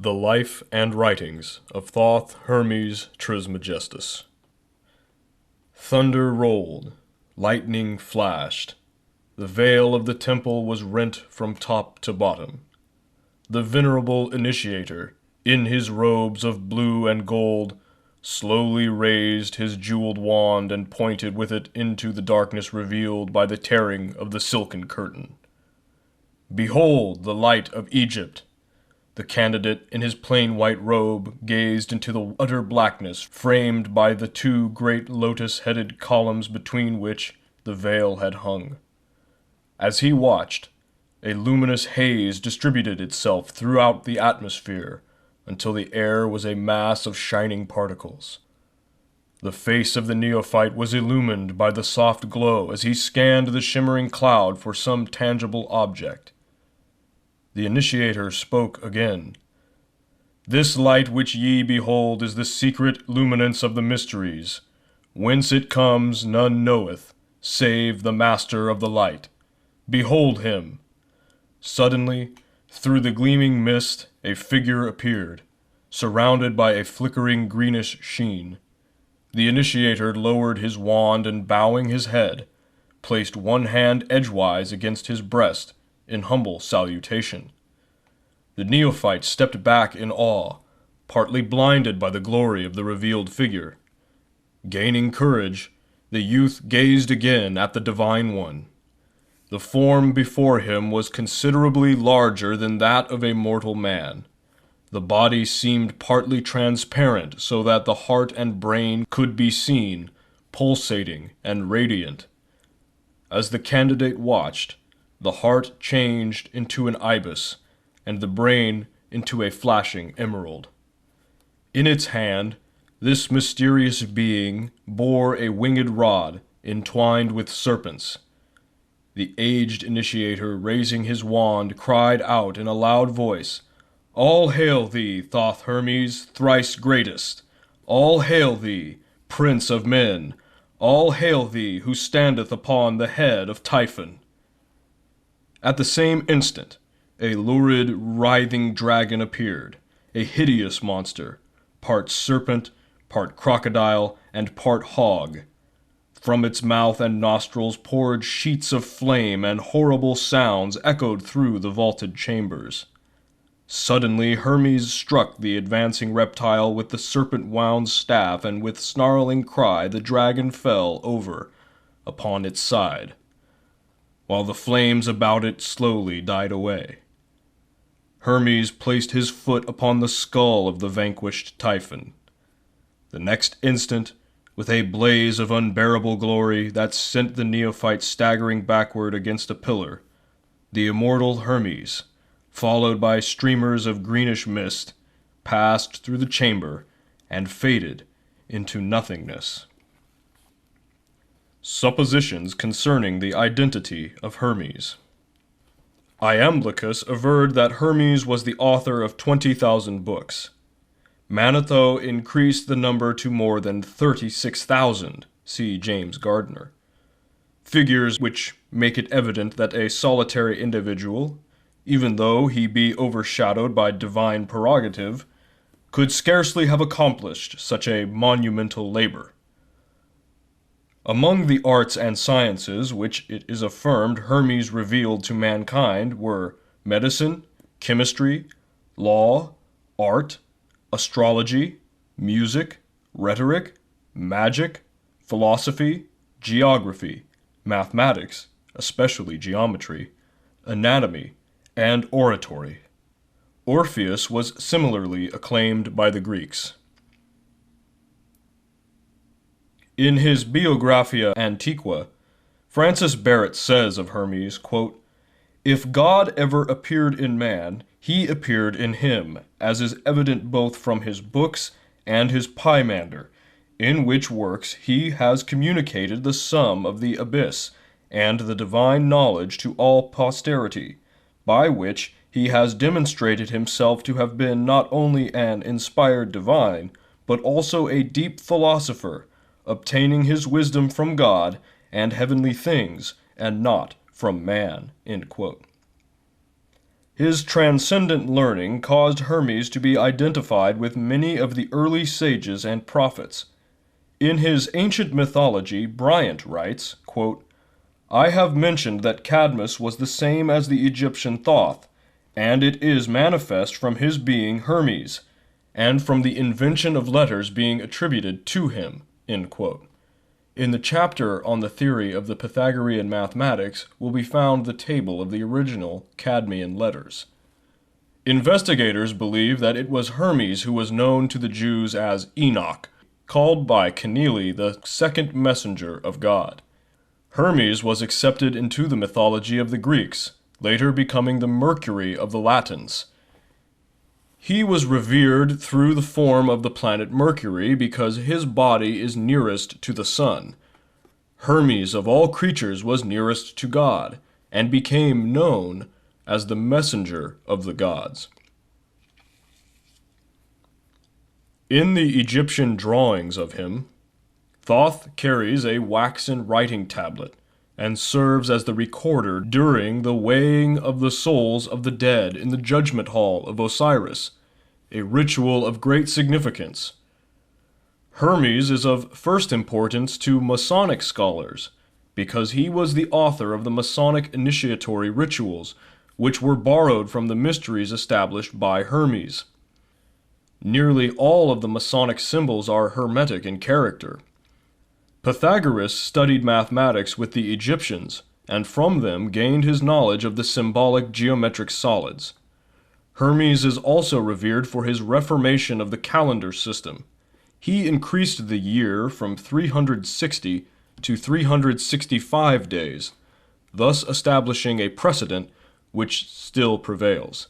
The Life and Writings of Thoth, Hermes, Trismegistus. Thunder rolled, lightning flashed. The veil of the temple was rent from top to bottom. The venerable initiator, in his robes of blue and gold, slowly raised his jeweled wand and pointed with it into the darkness revealed by the tearing of the silken curtain. Behold the light of Egypt! The candidate in his plain white robe gazed into the utter blackness framed by the two great lotus-headed columns between which the veil had hung. As he watched, a luminous haze distributed itself throughout the atmosphere until the air was a mass of shining particles. The face of the neophyte was illumined by the soft glow as he scanned the shimmering cloud for some tangible object. The initiator spoke again. "This light which ye behold is the secret luminance of the mysteries. Whence it comes none knoweth, save the master of the light. Behold him!" Suddenly, through the gleaming mist, a figure appeared, surrounded by a flickering greenish sheen. The initiator lowered his wand and, bowing his head, placed one hand edgewise against his breast in humble salutation. The neophyte stepped back in awe, partly blinded by the glory of the revealed figure. Gaining courage, the youth gazed again at the Divine One. The form before him was considerably larger than that of a mortal man. The body seemed partly transparent so that the heart and brain could be seen, pulsating and radiant. As the candidate watched, the heart changed into an ibis, and the brain into a flashing emerald. In its hand, this mysterious being bore a winged rod entwined with serpents. The aged initiator, raising his wand, cried out in a loud voice, "All hail thee, Thoth Hermes, thrice greatest! All hail thee, Prince of Men! All hail thee, who standeth upon the head of Typhon!" At the same instant, a lurid, writhing dragon appeared, a hideous monster, part serpent, part crocodile, and part hog. From its mouth and nostrils poured sheets of flame, and horrible sounds echoed through the vaulted chambers. Suddenly Hermes struck the advancing reptile with the serpent-wound staff, and with snarling cry the dragon fell over upon its side, while the flames about it slowly died away. Hermes placed his foot upon the skull of the vanquished Typhon. The next instant, with a blaze of unbearable glory that sent the neophyte staggering backward against a pillar, the immortal Hermes, followed by streamers of greenish mist, passed through the chamber and faded into nothingness. Suppositions concerning the identity of Hermes. Iamblichus averred that Hermes was the author of 20,000 books. Manetho increased the number to more than 36,000, see James Gardner. Figures which make it evident that a solitary individual, even though he be overshadowed by divine prerogative, could scarcely have accomplished such a monumental labor. Among the arts and sciences which it is affirmed Hermes revealed to mankind were medicine, chemistry, law, art, astrology, music, rhetoric, magic, philosophy, geography, mathematics, especially geometry, anatomy, and oratory. Orpheus was similarly acclaimed by the Greeks. In his Biographia Antiqua, Francis Barrett says of Hermes, quote, "If God ever appeared in man, he appeared in him, as is evident both from his books and his Pymander, in which works he has communicated the sum of the abyss and the divine knowledge to all posterity, by which he has demonstrated himself to have been not only an inspired divine, but also a deep philosopher, obtaining his wisdom from God and heavenly things, and not from man." End quote. His transcendent learning caused Hermes to be identified with many of the early sages and prophets. In his ancient mythology, Bryant writes, quote, "I have mentioned that Cadmus was the same as the Egyptian Thoth, and it is manifest from his being Hermes, and from the invention of letters being attributed to him." End quote. In the chapter on the theory of the Pythagorean mathematics will be found the table of the original Cadmean letters. Investigators believe that it was Hermes who was known to the Jews as Enoch, called by Kenealy the second messenger of God. Hermes was accepted into the mythology of the Greeks, later becoming the Mercury of the Latins. He was revered through the form of the planet Mercury because his body is nearest to the sun. Hermes of all creatures was nearest to God, and became known as the messenger of the gods. In the Egyptian drawings of him, Thoth carries a waxen writing tablet, and serves as the recorder during the weighing of the souls of the dead in the judgment hall of Osiris, a ritual of great significance. Hermes is of first importance to Masonic scholars, because he was the author of the Masonic initiatory rituals, which were borrowed from the mysteries established by Hermes. Nearly all of the Masonic symbols are Hermetic in character. Pythagoras studied mathematics with the Egyptians, and from them gained his knowledge of the symbolic geometric solids. Hermes is also revered for his reformation of the calendar system. He increased the year from 360 to 365 days, thus establishing a precedent which still prevails.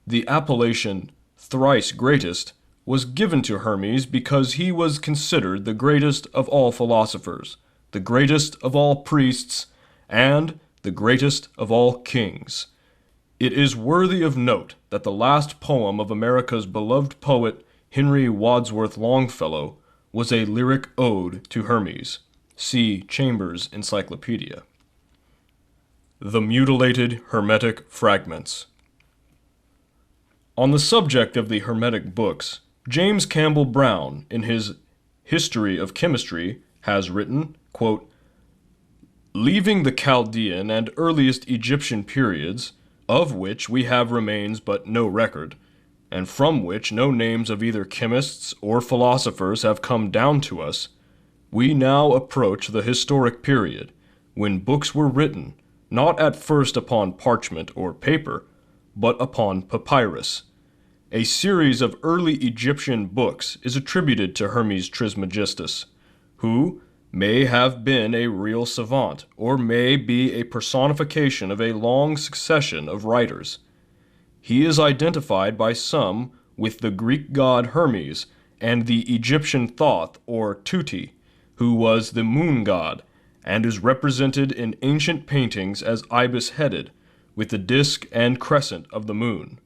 The appellation thrice greatest was given to Hermes because he was considered the greatest of all philosophers, the greatest of all priests, and the greatest of all kings. It is worthy of note that the last poem of America's beloved poet Henry Wadsworth Longfellow was a lyric ode to Hermes. See Chambers' Encyclopedia. The Mutilated Hermetic Fragments. On the subject of the Hermetic books, James Campbell Brown, in his History of Chemistry, has written, quote, "Leaving the Chaldean and earliest Egyptian periods, of which we have remains but no record, and from which no names of either chemists or philosophers have come down to us, we now approach the historic period, when books were written, not at first upon parchment or paper, but upon papyrus. A series of early Egyptian books is attributed to Hermes Trismegistus, who may have been a real savant, or may be a personification of a long succession of writers. He is identified by some with the Greek god Hermes and the Egyptian Thoth or Tuti, who was the moon god, and is represented in ancient paintings as ibis-headed, with the disk and crescent of the moon.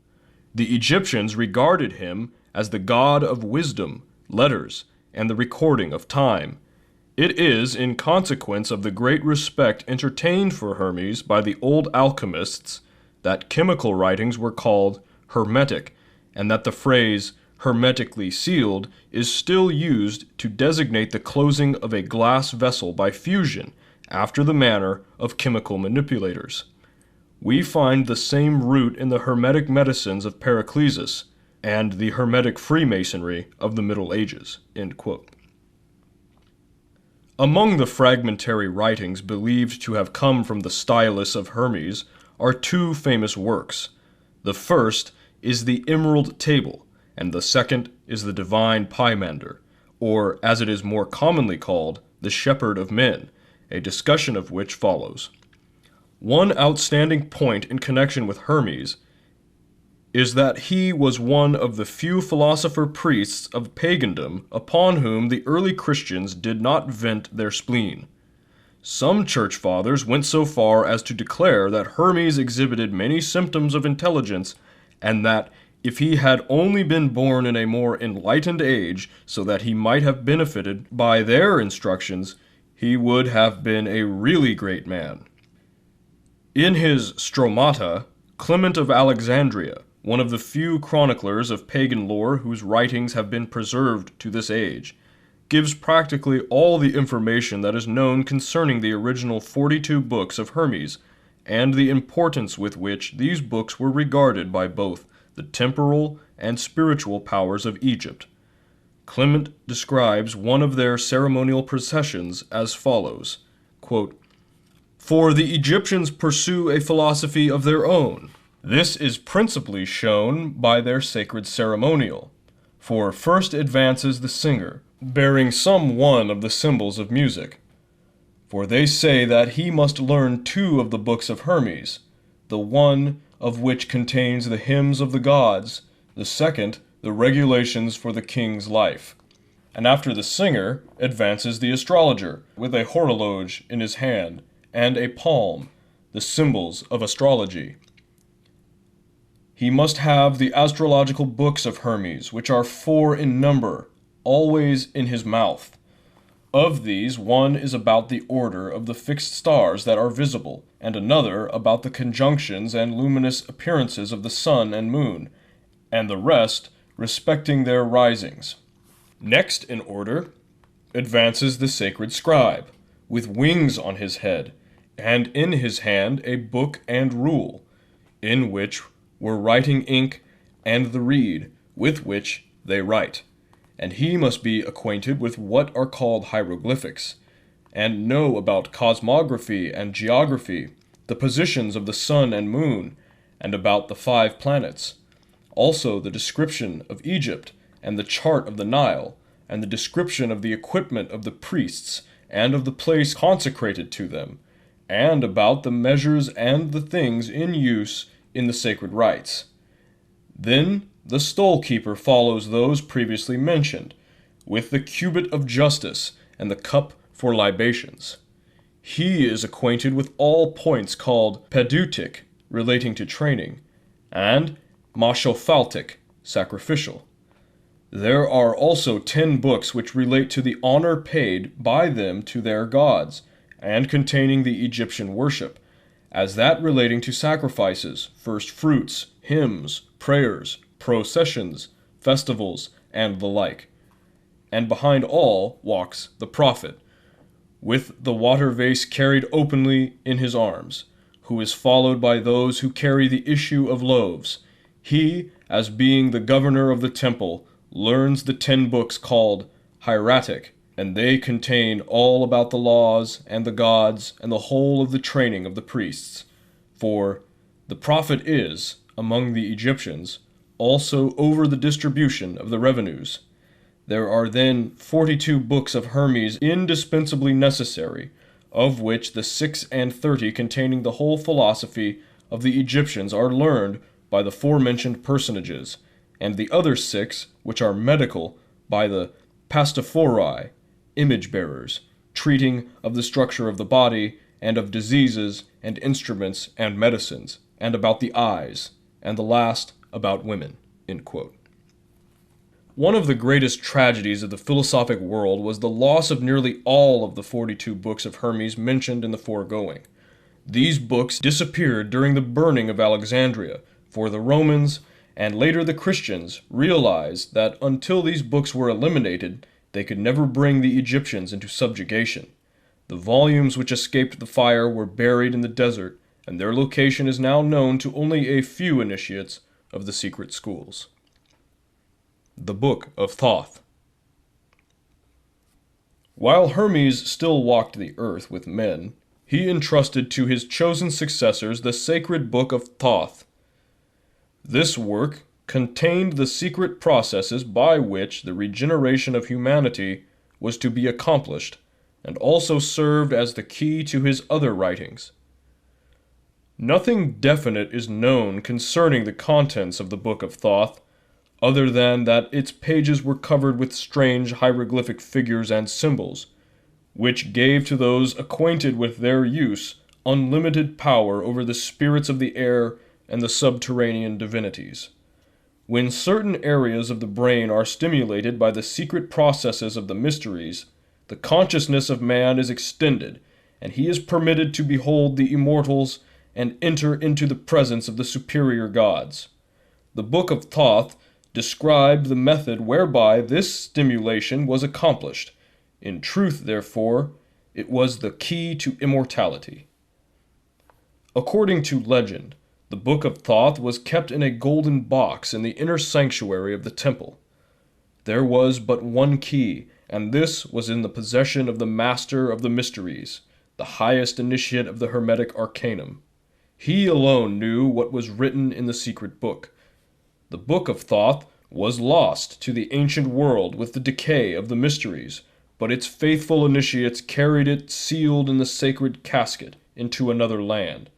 The Egyptians regarded him as the god of wisdom, letters, and the recording of time. It is in consequence of the great respect entertained for Hermes by the old alchemists that chemical writings were called hermetic, and that the phrase hermetically sealed is still used to designate the closing of a glass vessel by fusion, after the manner of chemical manipulators. We find the same root in the hermetic medicines of Paracelsus and the hermetic Freemasonry of the Middle Ages." End quote. Among the fragmentary writings believed to have come from the stylus of Hermes are two famous works. The first is the Emerald Table, and the second is the Divine Pymander, or, as it is more commonly called, the Shepherd of Men, a discussion of which follows. One outstanding point in connection with Hermes is that he was one of the few philosopher-priests of pagandom upon whom the early Christians did not vent their spleen. Some church fathers went so far as to declare that Hermes exhibited many symptoms of intelligence, and that if he had only been born in a more enlightened age, so that he might have benefited by their instructions, he would have been a really great man. In his Stromata, Clement of Alexandria, one of the few chroniclers of pagan lore whose writings have been preserved to this age, gives practically all the information that is known concerning the original 42 books of Hermes, and the importance with which these books were regarded by both the temporal and spiritual powers of Egypt. Clement describes one of their ceremonial processions as follows, quote, "For the Egyptians pursue a philosophy of their own. This is principally shown by their sacred ceremonial. For first advances the singer, bearing some one of the symbols of music. For they say that he must learn 2 of the books of Hermes, the one of which contains the hymns of the gods, the second the regulations for the king's life. And after the singer advances the astrologer, with a horologe in his hand, and a palm, the symbols of astrology. He must have the astrological books of Hermes, which are 4 in number, always in his mouth. Of these, one is about the order of the fixed stars that are visible, and another about the conjunctions and luminous appearances of the sun and moon, and the rest respecting their risings. Next in order advances the sacred scribe, with wings on his head, and in his hand a book and rule, in which were writing ink and the reed, with which they write. And he must be acquainted with what are called hieroglyphics, and know about cosmography and geography, the positions of the sun and moon, and about the 5 planets. Also the description of Egypt, and the chart of the Nile, and the description of the equipment of the priests, and of the place consecrated to them, and about the measures and the things in use in the sacred rites. Then the stole-keeper follows those previously mentioned, with the cubit of justice and the cup for libations. He is acquainted with all points called pedeutic, relating to training, and mashophaltic, sacrificial. There are also 10 books which relate to the honor paid by them to their gods, and containing the Egyptian worship, as that relating to sacrifices, first fruits, hymns, prayers, processions, festivals, and the like. And behind all walks the prophet, with the water vase carried openly in his arms, who is followed by those who carry the issue of loaves. He, as being the governor of the temple, learns the 10 books called hieratic, and they contain all about the laws and the gods and the whole of the training of the priests. For the prophet is, among the Egyptians, also over the distribution of the revenues. There are then 42 books of Hermes indispensably necessary, of which the 36 containing the whole philosophy of the Egyptians are learned by the forementioned personages, and the other 6, which are medical, by the pastophori, image-bearers, treating of the structure of the body, and of diseases, and instruments, and medicines, and about the eyes, and the last about women." End quote. One of the greatest tragedies of the philosophic world was the loss of nearly all of the 42 books of Hermes mentioned in the foregoing. These books disappeared during the burning of Alexandria, for the Romans, and later the Christians, realized that until these books were eliminated, they could never bring the Egyptians into subjugation. The volumes which escaped the fire were buried in the desert, and their location is now known to only a few initiates of the secret schools. The Book of Thoth. While Hermes still walked the earth with men, he entrusted to his chosen successors the sacred Book of Thoth. This work contained the secret processes by which the regeneration of humanity was to be accomplished, and also served as the key to his other writings. Nothing definite is known concerning the contents of the Book of Thoth, other than that its pages were covered with strange hieroglyphic figures and symbols, which gave to those acquainted with their use unlimited power over the spirits of the air and the subterranean divinities. When certain areas of the brain are stimulated by the secret processes of the mysteries, the consciousness of man is extended, and he is permitted to behold the immortals and enter into the presence of the superior gods. The Book of Thoth described the method whereby this stimulation was accomplished. In truth, therefore, it was the key to immortality. According to legend, the Book of Thoth was kept in a golden box in the inner sanctuary of the temple. There was but one key, and this was in the possession of the Master of the Mysteries, the highest initiate of the Hermetic Arcanum. He alone knew what was written in the secret book. The Book of Thoth was lost to the ancient world with the decay of the mysteries, but its faithful initiates carried it sealed in the sacred casket into another land.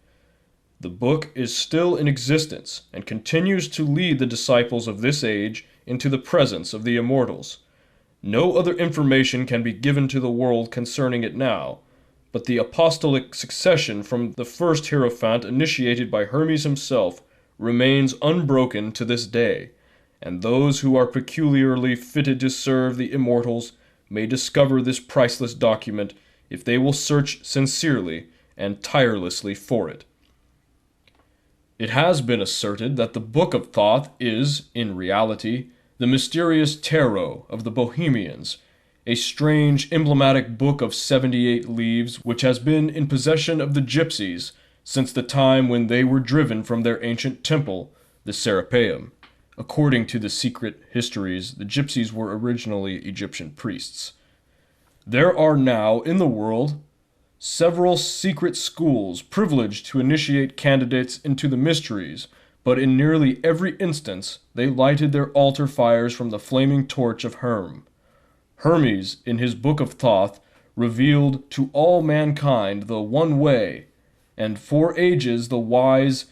The book is still in existence and continues to lead the disciples of this age into the presence of the immortals. No other information can be given to the world concerning it now, but the apostolic succession from the first Hierophant initiated by Hermes himself remains unbroken to this day, and those who are peculiarly fitted to serve the immortals may discover this priceless document if they will search sincerely and tirelessly for it. It has been asserted that the Book of Thoth is, in reality, the mysterious tarot of the Bohemians, a strange emblematic book of 78 leaves which has been in possession of the gypsies since the time when they were driven from their ancient temple, the Serapeum. According to the secret histories, the gypsies were originally Egyptian priests. There are now in the world several secret schools privileged to initiate candidates into the mysteries, but in nearly every instance they lighted their altar fires from the flaming torch of Hermes, in his Book of Thoth, revealed to all mankind the one way, and for ages the wise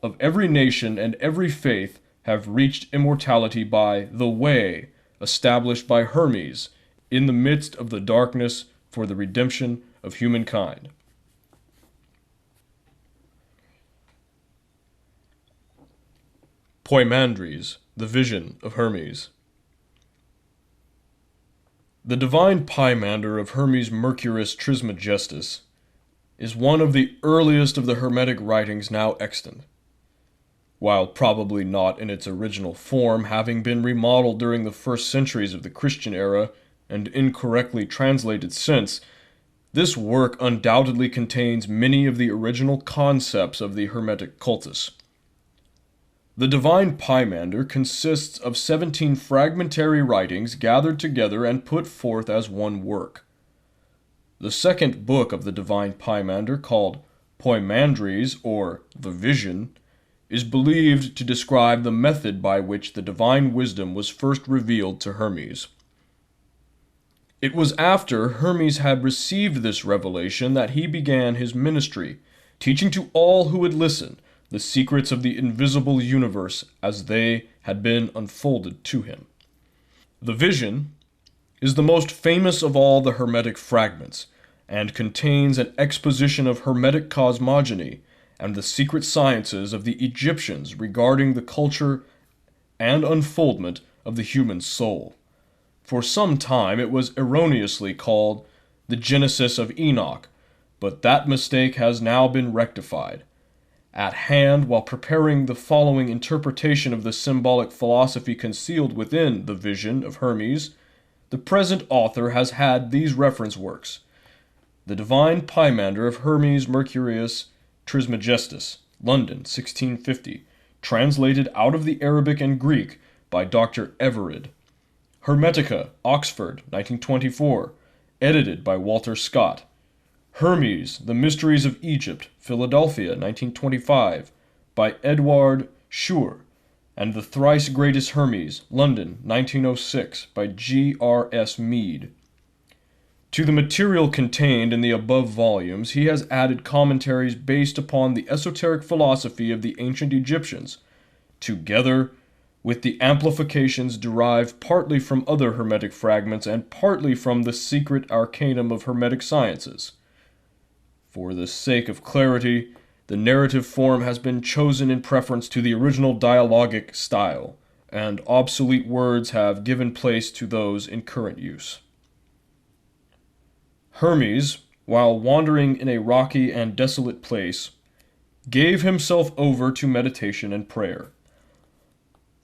of every nation and every faith have reached immortality by the way established by Hermes in the midst of the darkness for the redemption of humankind. Poimandres, the Vision of Hermes. The divine Poimander of Hermes Mercurius Trismegistus is one of the earliest of the Hermetic writings now extant. While probably not in its original form, having been remodeled during the first centuries of the Christian era and incorrectly translated since, this work undoubtedly contains many of the original concepts of the Hermetic cultus. The Divine Poimander consists of 17 fragmentary writings gathered together and put forth as one work. The second book of the Divine Poimander, called Poimandres, or the Vision, is believed to describe the method by which the divine wisdom was first revealed to Hermes. It was after Hermes had received this revelation that he began his ministry, teaching to all who would listen the secrets of the invisible universe as they had been unfolded to him. The Vision is the most famous of all the Hermetic fragments, and contains an exposition of Hermetic cosmogony and the secret sciences of the Egyptians regarding the culture and unfoldment of the human soul. For some time it was erroneously called the Genesis of Enoch, but that mistake has now been rectified. At hand, while preparing the following interpretation of the symbolic philosophy concealed within the Vision of Hermes, the present author has had these reference works: The Divine Poimander of Hermes Mercurius Trismegistus, London, 1650, translated out of the Arabic and Greek by Dr. Everard. Hermetica, Oxford, 1924, edited by Walter Scott. Hermes, The Mysteries of Egypt, Philadelphia, 1925, by Edward Schur, and The Thrice Greatest Hermes, London, 1906, by G.R.S. Mead. To the material contained in the above volumes, he has added commentaries based upon the esoteric philosophy of the ancient Egyptians, together with the amplifications derived partly from other Hermetic fragments and partly from the secret arcanum of Hermetic sciences. For the sake of clarity, the narrative form has been chosen in preference to the original dialogic style, and obsolete words have given place to those in current use. Hermes, while wandering in a rocky and desolate place, gave himself over to meditation and prayer.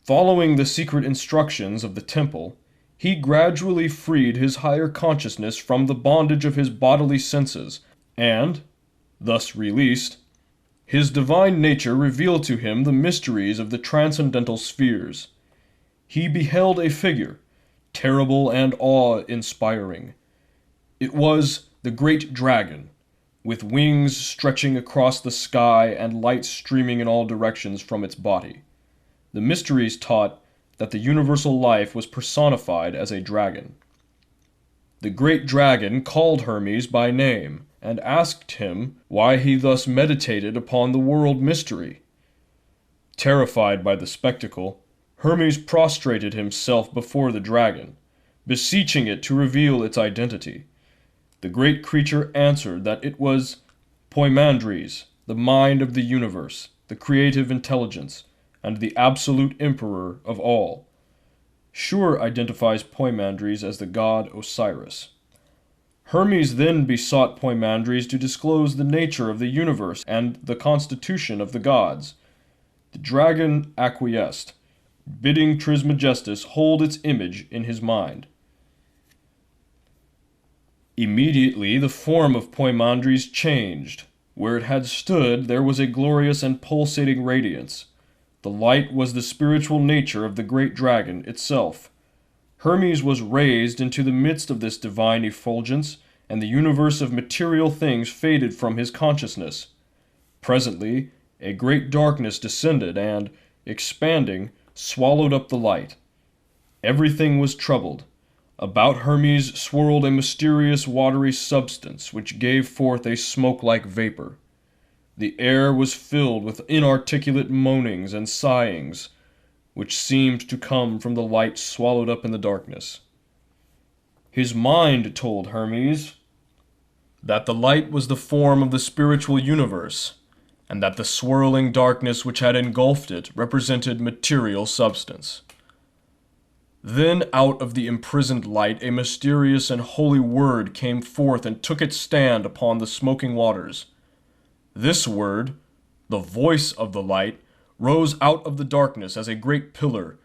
Following the secret instructions of the temple, he gradually freed his higher consciousness from the bondage of his bodily senses, and, thus released, his divine nature revealed to him the mysteries of the transcendental spheres. He beheld a figure, terrible and awe-inspiring. It was the great dragon, with wings stretching across the sky and light streaming in all directions from its body. The mysteries taught that the universal life was personified as a dragon. The great dragon called Hermes by name, and asked him why he thus meditated upon the world mystery. Terrified by the spectacle, Hermes prostrated himself before the dragon, beseeching it to reveal its identity. The great creature answered that it was Poimandres, the mind of the universe, the creative intelligence, and the absolute emperor of all. Shur identifies Poimandres as the god Osiris. Hermes then besought Poimandres to disclose the nature of the universe and the constitution of the gods. The dragon acquiesced, bidding Trismegistus hold its image in his mind. Immediately the form of Poimandres changed. Where it had stood there was a glorious and pulsating radiance. The light was the spiritual nature of the great dragon itself. Hermes was raised into the midst of this divine effulgence, and the universe of material things faded from his consciousness. Presently, a great darkness descended and, expanding, swallowed up the light. Everything was troubled. About Hermes swirled a mysterious watery substance which gave forth a smoke-like vapor. The air was filled with inarticulate moanings and sighings, which seemed to come from the light swallowed up in the darkness. His mind told Hermes that the light was the form of the spiritual universe, and that the swirling darkness which had engulfed it represented material substance. Then out of the imprisoned light a mysterious and holy word came forth and took its stand upon the smoking waters. This word, the voice of the light, rose out of the darkness as a great pillar,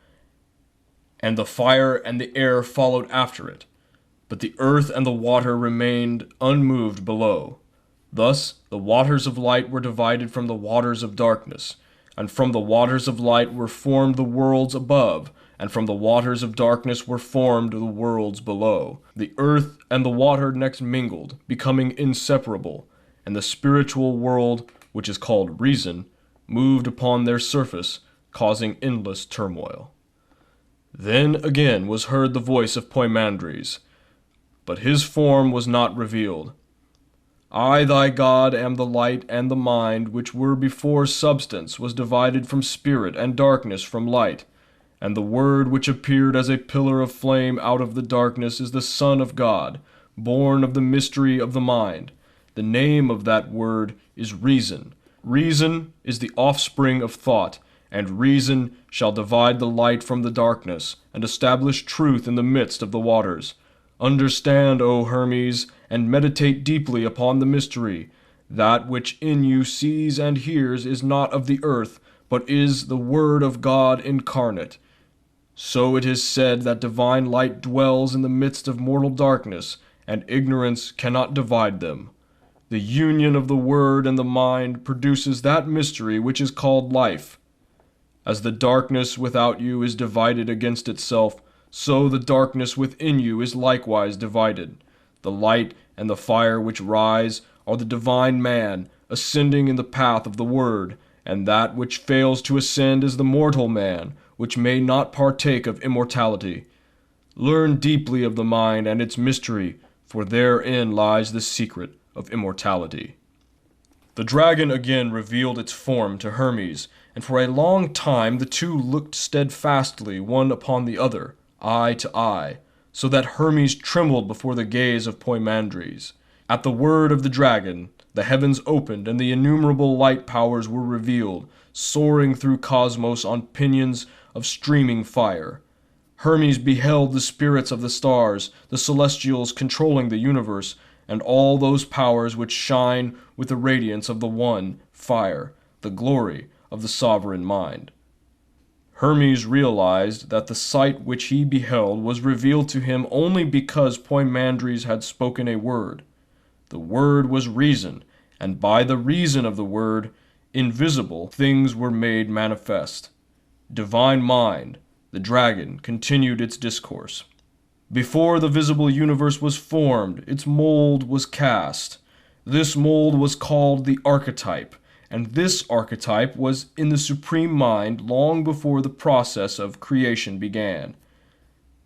and the fire and the air followed after it. But the earth and the water remained unmoved below. Thus the waters of light were divided from the waters of darkness, and from the waters of light were formed the worlds above, and from the waters of darkness were formed the worlds below. The earth and the water next mingled, becoming inseparable, and the spiritual world, which is called reason, moved upon their surface, causing endless turmoil. Then again was heard the voice of Poimandres, but his form was not revealed. I, thy God, am the light, and the mind, which were before substance, was divided from spirit, and darkness from light. And the Word which appeared as a pillar of flame out of the darkness is the Son of God, born of the mystery of the mind. The name of that Word is Reason. Reason is the offspring of thought, and reason shall divide the light from the darkness, and establish truth in the midst of the waters. Understand, O Hermes, and meditate deeply upon the mystery. That which in you sees and hears is not of the earth, but is the Word of God incarnate. So it is said that divine light dwells in the midst of mortal darkness, and ignorance cannot divide them. The union of the Word and the mind produces that mystery which is called life. As the darkness without you is divided against itself, so the darkness within you is likewise divided. The light and the fire which rise are the divine man, ascending in the path of the Word, and that which fails to ascend is the mortal man, which may not partake of immortality. Learn deeply of the mind and its mystery, for therein lies the secret of immortality. The dragon again revealed its form to Hermes, and for a long time the two looked steadfastly one upon the other, eye to eye, so that Hermes trembled before the gaze of Poimandres. At the word of the dragon, the heavens opened and the innumerable light powers were revealed, soaring through cosmos on pinions of streaming fire. Hermes beheld the spirits of the stars, the celestials controlling the universe, and all those powers which shine with the radiance of the one, fire. the glory of the sovereign mind. Hermes realized that the sight which he beheld was revealed to him only because Poimandres had spoken a word. The word was reason, and by the reason of the word, invisible things were made manifest. Divine Mind, the dragon, continued its discourse. Before the visible universe was formed, its mold was cast. This mold was called the archetype, and this archetype was in the Supreme Mind long before the process of creation began.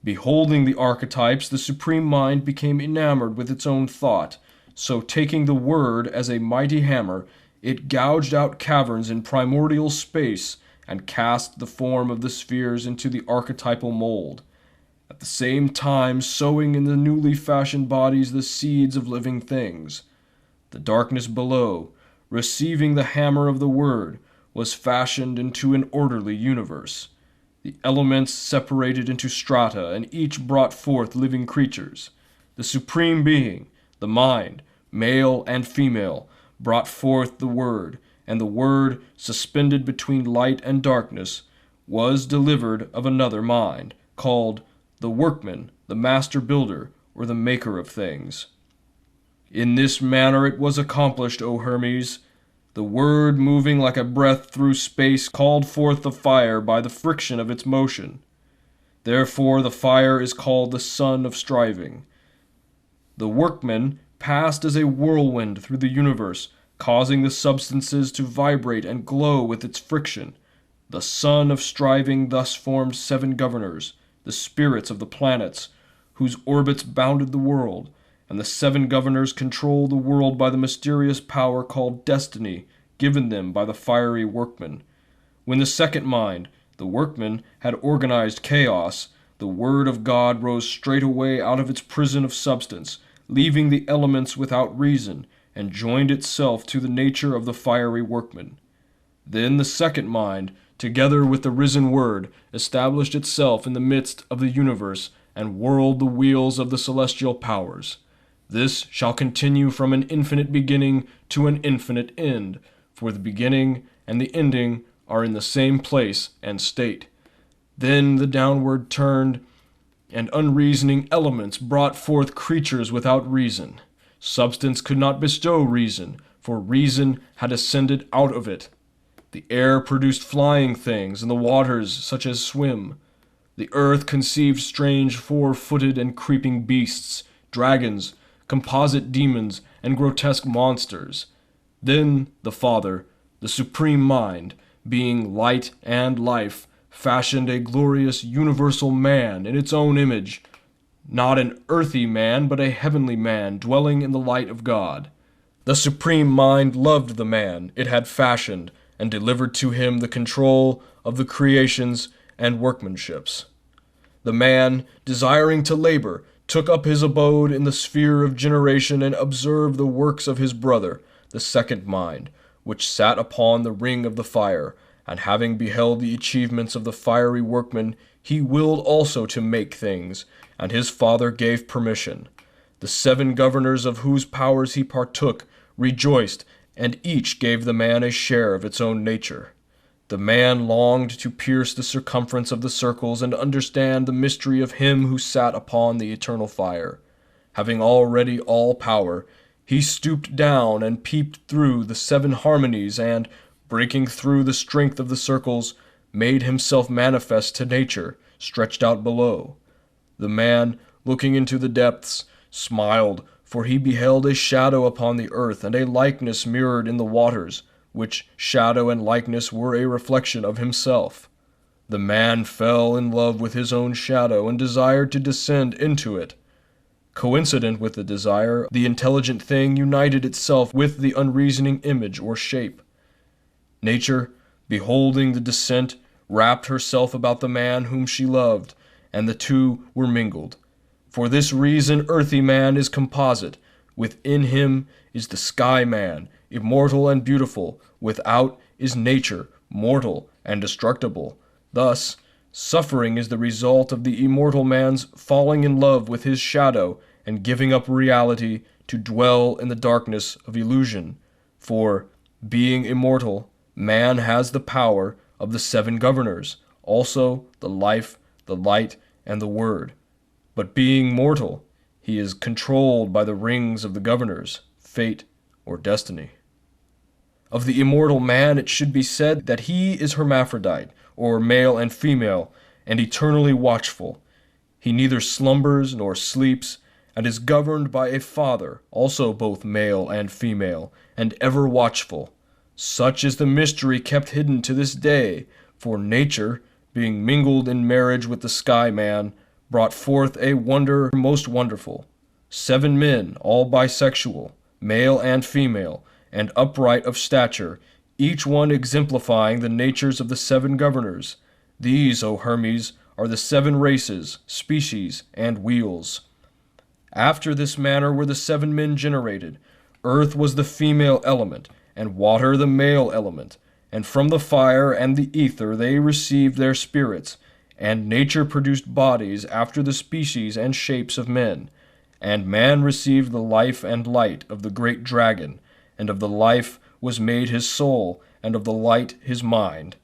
Beholding the archetypes, the Supreme Mind became enamored with its own thought, so taking the Word as a mighty hammer, it gouged out caverns in primordial space and cast the form of the spheres into the archetypal mold, at the same time sowing in the newly fashioned bodies the seeds of living things. The darkness below, receiving the hammer of the Word, was fashioned into an orderly universe. The elements separated into strata, and each brought forth living creatures. The Supreme Being, the Mind, male and female, brought forth the Word, and the Word, suspended between light and darkness, was delivered of another mind, called the Workman, the Master Builder, or the Maker of Things. In this manner it was accomplished, O Hermes. The Word, moving like a breath through space, called forth the fire by the friction of its motion. Therefore the fire is called the Sun of Striving. The Workman passed as a whirlwind through the universe, causing the substances to vibrate and glow with its friction. The Sun of Striving thus formed 7 governors, the spirits of the planets, whose orbits bounded the world, and the 7 governors control the world by the mysterious power called destiny, given them by the fiery Workman. When the second mind, the Workman, had organized chaos, the Word of God rose straightway out of its prison of substance, leaving the elements without reason, and joined itself to the nature of the fiery Workman. Then the second mind, together with the risen Word, established itself in the midst of the universe, and whirled the wheels of the celestial powers. This shall continue from an infinite beginning to an infinite end, for the beginning and the ending are in the same place and state. Then the downward turned and unreasoning elements brought forth creatures without reason. Substance could not bestow reason, for reason had ascended out of it. The air produced flying things, and the waters such as swim. The earth conceived strange 4-footed and creeping beasts, dragons, composite demons, and grotesque monsters. Then the Father, the Supreme Mind, being light and life, fashioned a glorious universal man in its own image, not an earthy man, but a heavenly man, dwelling in the light of God. The Supreme Mind loved the man it had fashioned, and delivered to him the control of the creations and workmanships. The man, desiring to labor, took up his abode in the sphere of generation and observed the works of his brother, the second mind, which sat upon the ring of the fire, and having beheld the achievements of the fiery Workman, he willed also to make things, and his father gave permission. The 7 governors of whose powers he partook rejoiced, and each gave the man a share of its own nature. The man longed to pierce the circumference of the circles and understand the mystery of him who sat upon the eternal fire. Having already all power, he stooped down and peeped through the 7 harmonies and, breaking through the strength of the circles, made himself manifest to nature, stretched out below. The man, looking into the depths, smiled, for he beheld a shadow upon the earth and a likeness mirrored in the waters, which shadow and likeness were a reflection of himself. The man fell in love with his own shadow and desired to descend into it. Coincident with the desire, the intelligent thing united itself with the unreasoning image or shape. Nature, beholding the descent, wrapped herself about the man whom she loved, and the two were mingled. For this reason earthy man is composite. Within him is the sky man, immortal and beautiful. Without is nature, mortal and destructible. Thus, suffering is the result of the immortal man's falling in love with his shadow and giving up reality to dwell in the darkness of illusion. For, being immortal, man has the power of the 7 governors, also the life, the light, and the word. But being mortal, he is controlled by the rings of the governors, fate, or destiny. Of the immortal man it should be said that he is hermaphrodite, or male and female, and eternally watchful. He neither slumbers nor sleeps, and is governed by a father, also both male and female, and ever watchful. Such is the mystery kept hidden to this day, for nature, being mingled in marriage with the sky man, brought forth a wonder most wonderful. 7 men, all bisexual, male and female, and upright of stature, each one exemplifying the natures of the 7 governors. These, O Hermes, are the 7 races, species, and wheels. After this manner were the 7 men generated. Earth was the female element, and water the male element, and from the fire and the ether they received their spirits, and nature produced bodies after the species and shapes of men, and man received the life and light of the great dragon, and of the life was made his soul, and of the light his mind.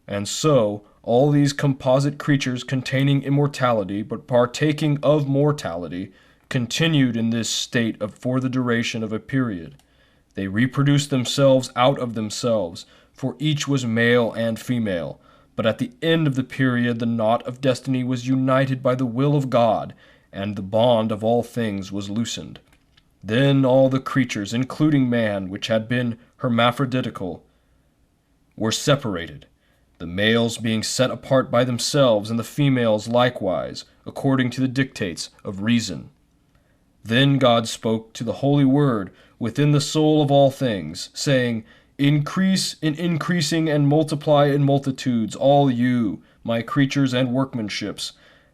And so all these composite creatures containing immortality, but partaking of mortality, continued in this state for the duration of a period. They reproduced themselves out of themselves, for each was male and female. But at the end of the period the knot of destiny was united by the will of God, and the bond of all things was loosened. Then all the creatures, including man, which had been hermaphroditical, were separated, the males being set apart by themselves, and the females likewise, according to the dictates of reason. Then God spoke to the Holy Word within the soul of all things, saying, Increase in increasing and multiply in multitudes, all you, my creatures and workmanships.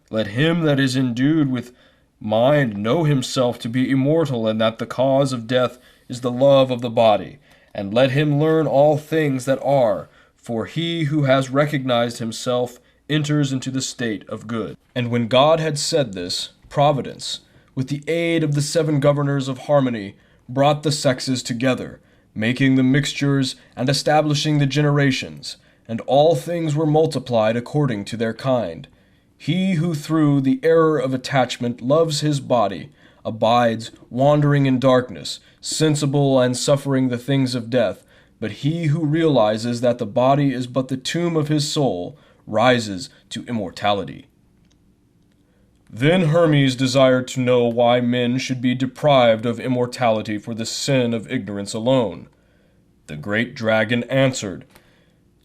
Let him that is endued with mind know himself to be immortal, and that the cause of death is the love of the body. And let him learn all things that are, for he who has recognized himself enters into the state of good. And when God had said this, Providence, with the aid of the 7 governors of harmony, brought the sexes together, making the mixtures and establishing the generations, and all things were multiplied according to their kind. He who through the error of attachment loves his body, abides wandering in darkness, sensible and suffering the things of death, but he who realizes that the body is but the tomb of his soul, rises to immortality. Then Hermes desired to know why men should be deprived of immortality for the sin of ignorance alone. The great dragon answered,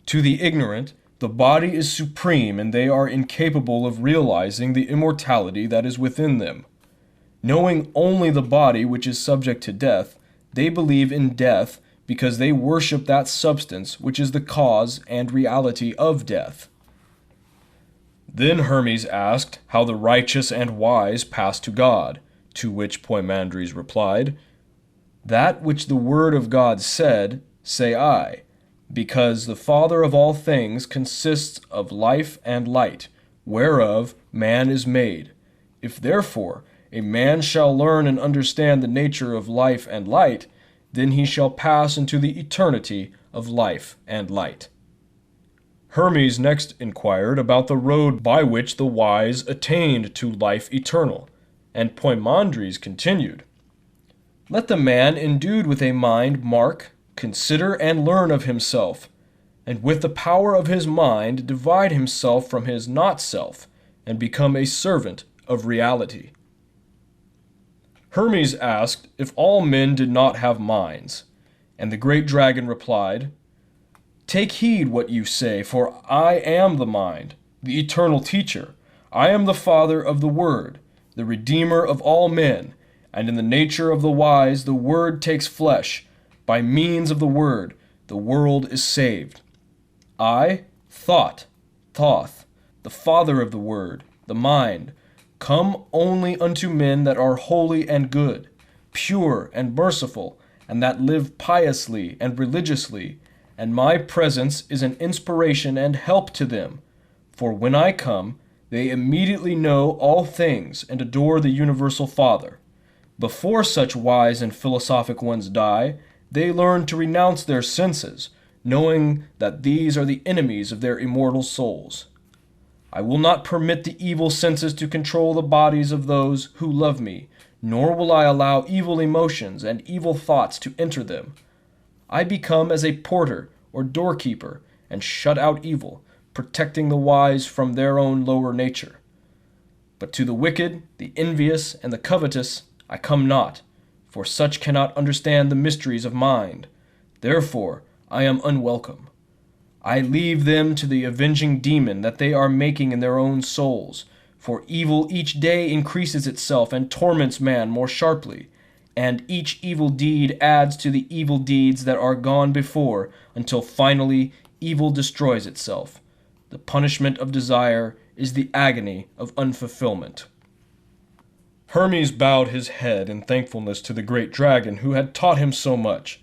To the ignorant, the body is supreme, and they are incapable of realizing the immortality that is within them. Knowing only the body which is subject to death, they believe in death because they worship that substance which is the cause and reality of death. Then Hermes asked how the righteous and wise pass to God, to which Poimandres replied, That which the word of God said, say I, because the Father of all things consists of life and light, whereof man is made. If therefore a man shall learn and understand the nature of life and light, then he shall pass into the eternity of life and light. Hermes next inquired about the road by which the wise attained to life eternal, and Poimandres continued, Let the man endued with a mind mark, consider, and learn of himself, and with the power of his mind divide himself from his not-self, and become a servant of reality. Hermes asked if all men did not have minds, and the great dragon replied, Take heed what you say, for I am the mind, the eternal teacher. I am the Father of the Word, the Redeemer of all men, and in the nature of the wise the Word takes flesh. By means of the Word, the world is saved. I, Thoth, the Father of the Word, the mind, come only unto men that are holy and good, pure and merciful, and that live piously and religiously, and my presence is an inspiration and help to them. For when I come, they immediately know all things and adore the universal Father. Before such wise and philosophic ones die, they learn to renounce their senses, knowing that these are the enemies of their immortal souls. I will not permit the evil senses to control the bodies of those who love me, nor will I allow evil emotions and evil thoughts to enter them. I become as a porter or doorkeeper and shut out evil, protecting the wise from their own lower nature. But to the wicked, the envious, and the covetous I come not, for such cannot understand the mysteries of mind. Therefore I am unwelcome. I leave them to the avenging demon that they are making in their own souls, for evil each day increases itself and torments man more sharply, and each evil deed adds to the evil deeds that are gone before, until finally evil destroys itself. The punishment of desire is the agony of unfulfillment. Hermes bowed his head in thankfulness to the great dragon who had taught him so much,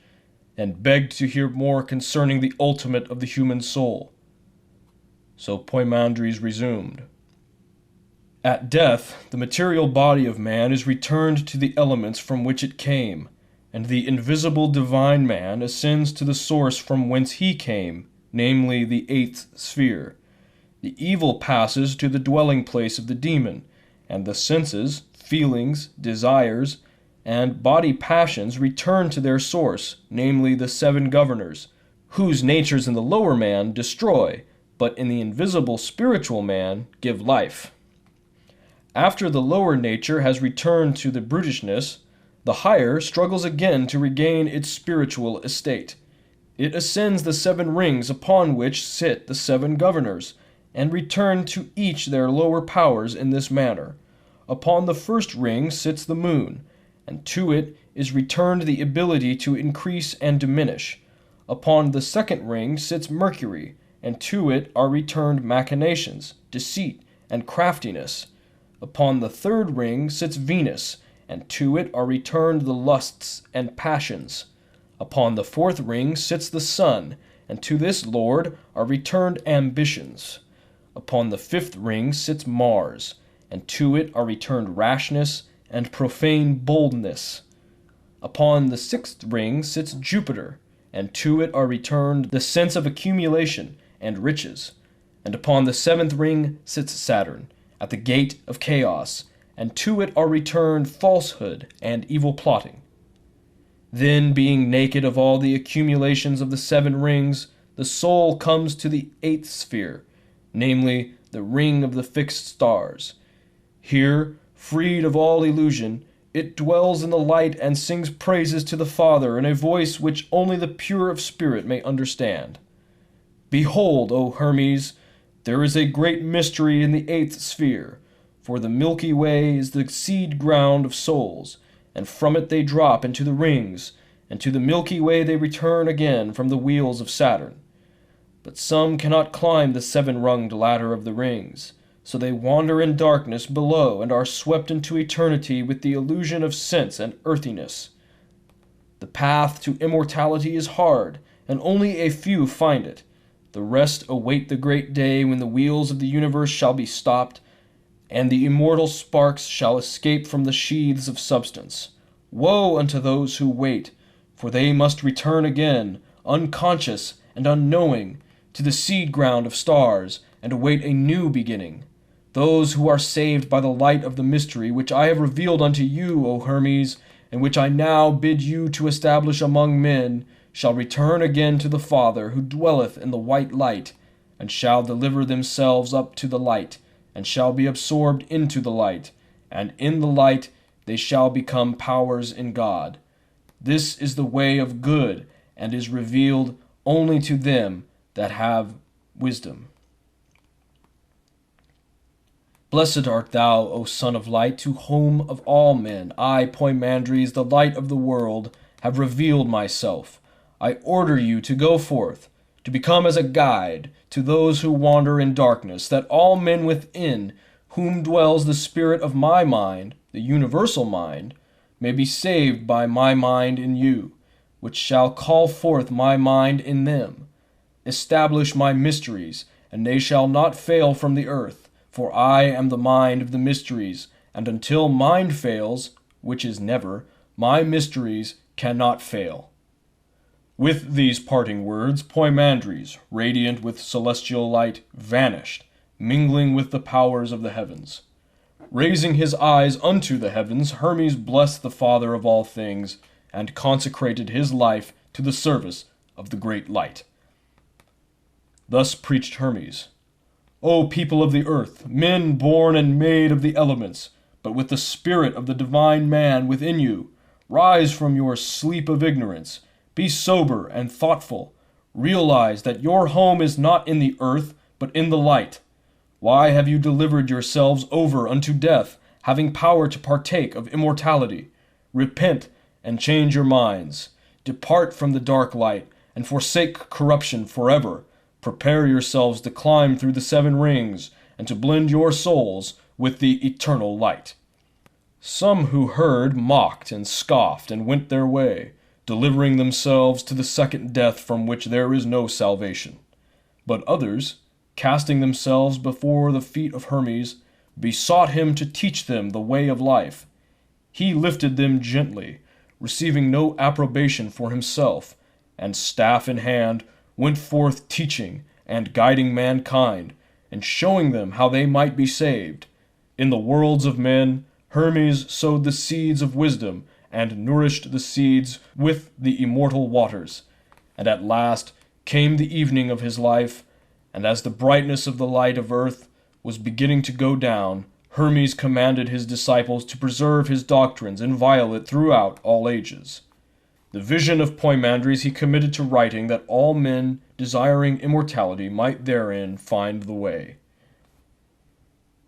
and begged to hear more concerning the ultimate of the human soul. So Poimandres resumed. At death, the material body of man is returned to the elements from which it came, and the invisible divine man ascends to the source from whence he came, namely the eighth sphere. The evil passes to the dwelling place of the demon, and the senses, feelings, desires, and body passions return to their source, namely the seven governors, whose natures in the lower man destroy, but in the invisible spiritual man give life. After the lower nature has returned to the brutishness, the higher struggles again to regain its spiritual estate. It ascends the seven rings upon which sit the seven governors, and return to each their lower powers in this manner. Upon the first ring sits the moon, and to it is returned the ability to increase and diminish. Upon the second ring sits Mercury, and to it are returned machinations, deceit, and craftiness. Upon the third ring sits Venus, and to it are returned the lusts and passions. Upon the fourth ring sits the Sun, and to this lord are returned ambitions. Upon the fifth ring sits Mars, and to it are returned rashness and profane boldness. Upon the sixth ring sits Jupiter, and to it are returned the sense of accumulation and riches. And upon the seventh ring sits Saturn, at the gate of chaos, and to it are returned falsehood and evil plotting. Then, being naked of all the accumulations of the seven rings, the soul comes to the eighth sphere, namely the ring of the fixed stars. Here, freed of all illusion, it dwells in the light and sings praises to the Father in a voice which only the pure of spirit may understand. Behold, O Hermes, there is a great mystery in the eighth sphere, for the Milky Way is the seed ground of souls, and from it they drop into the rings, and to the Milky Way they return again from the wheels of Saturn. But some cannot climb the seven-runged ladder of the rings, so they wander in darkness below and are swept into eternity with the illusion of sense and earthiness. The path to immortality is hard, and only a few find it. The rest await the great day when the wheels of the universe shall be stopped, and the immortal sparks shall escape from the sheaths of substance. Woe unto those who wait, for they must return again, unconscious and unknowing, to the seed ground of stars, and await a new beginning. Those who are saved by the light of the mystery which I have revealed unto you, O Hermes, and which I now bid you to establish among men, shall return again to the Father who dwelleth in the white light, and shall deliver themselves up to the light, and shall be absorbed into the light, and in the light they shall become powers in God. This is the way of good, and is revealed only to them that have wisdom. Blessed art thou, O Son of Light, to whom of all men I, Poimandres, the light of the world, have revealed myself. I order you to go forth, to become as a guide to those who wander in darkness, that all men within whom dwells the spirit of my mind, the universal mind, may be saved by my mind in you, which shall call forth my mind in them. Establish my mysteries, and they shall not fail from the earth, for I am the mind of the mysteries, and until mind fails, which is never, my mysteries cannot fail. With these parting words, Poimandres, radiant with celestial light, vanished, mingling with the powers of the heavens. Raising his eyes unto the heavens, Hermes blessed the Father of all things, and consecrated his life to the service of the great light. Thus preached Hermes: O people of the earth, men born and made of the elements, but with the spirit of the divine man within you, rise from your sleep of ignorance, be sober and thoughtful, realize that your home is not in the earth, but in the light. Why have you delivered yourselves over unto death, having power to partake of immortality? Repent and change your minds. Depart from the dark light, and forsake corruption forever. Prepare yourselves to climb through the 7 rings, and to blend your souls with the eternal light. Some who heard mocked and scoffed and went their way, delivering themselves to the second death from which there is no salvation. But others, casting themselves before the feet of Hermes, besought him to teach them the way of life. He lifted them gently, receiving no approbation for himself, and staff in hand went forth teaching and guiding mankind, and showing them how they might be saved. In the worlds of men, Hermes sowed the seeds of wisdom, and nourished the seeds with the immortal waters. And at last came the evening of his life, and as the brightness of the light of earth was beginning to go down, Hermes commanded his disciples to preserve his doctrines inviolate throughout all ages. The vision of Poimandres he committed to writing, that all men desiring immortality might therein find the way.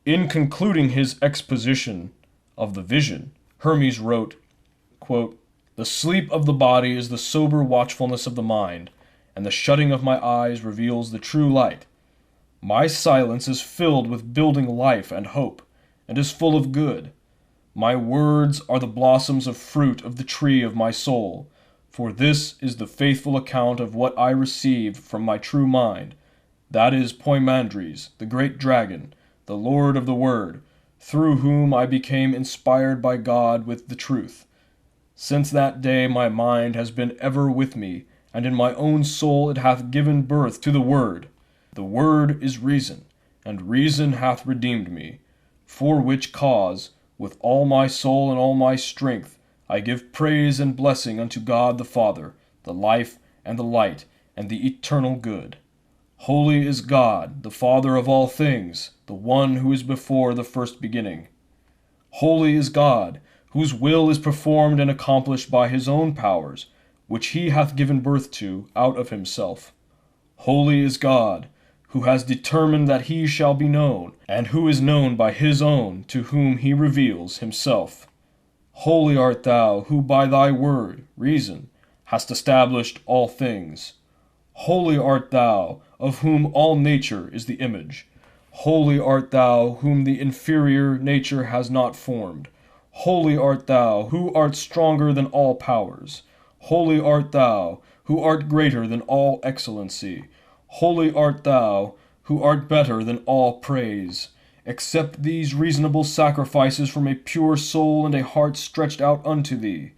In concluding his exposition of the vision, Hermes wrote, quote, "The sleep of the body is the sober watchfulness of the mind, and the shutting of my eyes reveals the true light. My silence is filled with building life and hope, and is full of good. My words are the blossoms of fruit of the tree of my soul, for this is the faithful account of what I received from my true mind, that is Poimandres, the great dragon, the Lord of the Word, through whom I became inspired by God with the truth. Since that day my mind has been ever with me, and in my own soul it hath given birth to the Word. The Word is reason, and reason hath redeemed me, for which cause, with all my soul and all my strength, I give praise and blessing unto God the Father, the life and the light, and the eternal good. Holy is God, the Father of all things, the one who is before the first beginning. Holy is God, whose will is performed and accomplished by his own powers, which he hath given birth to out of himself. Holy is God, who has determined that he shall be known, and who is known by his own, to whom he reveals himself. Holy art thou, who by thy word, reason, hast established all things. Holy art thou, of whom all nature is the image. Holy art thou, whom the inferior nature has not formed. Holy art thou, who art stronger than all powers. Holy art thou, who art greater than all excellency. Holy art thou, who art better than all praise. Accept these reasonable sacrifices from a pure soul and a heart stretched out unto thee.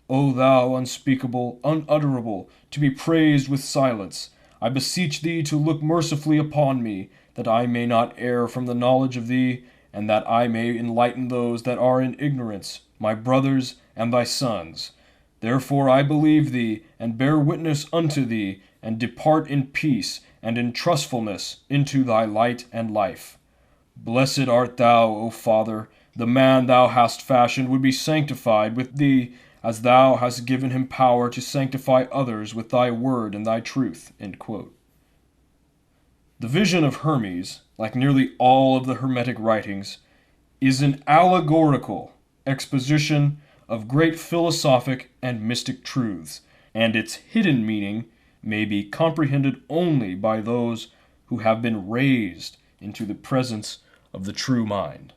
O thou unspeakable, unutterable, to be praised with silence, I beseech thee to look mercifully upon me, that I may not err from the knowledge of thee, and that I may enlighten those that are in ignorance, my brothers and thy sons. Therefore I believe thee, and bear witness unto thee, and depart in peace and in trustfulness into thy light and life. Blessed art thou, O Father, the man thou hast fashioned would be sanctified with thee, as thou hast given him power to sanctify others with thy word and thy truth." End quote. The vision of Hermes, like nearly all of the Hermetic writings, is an allegorical exposition of great philosophic and mystic truths, and its hidden meaning may be comprehended only by those who have been raised into the presence of the true mind.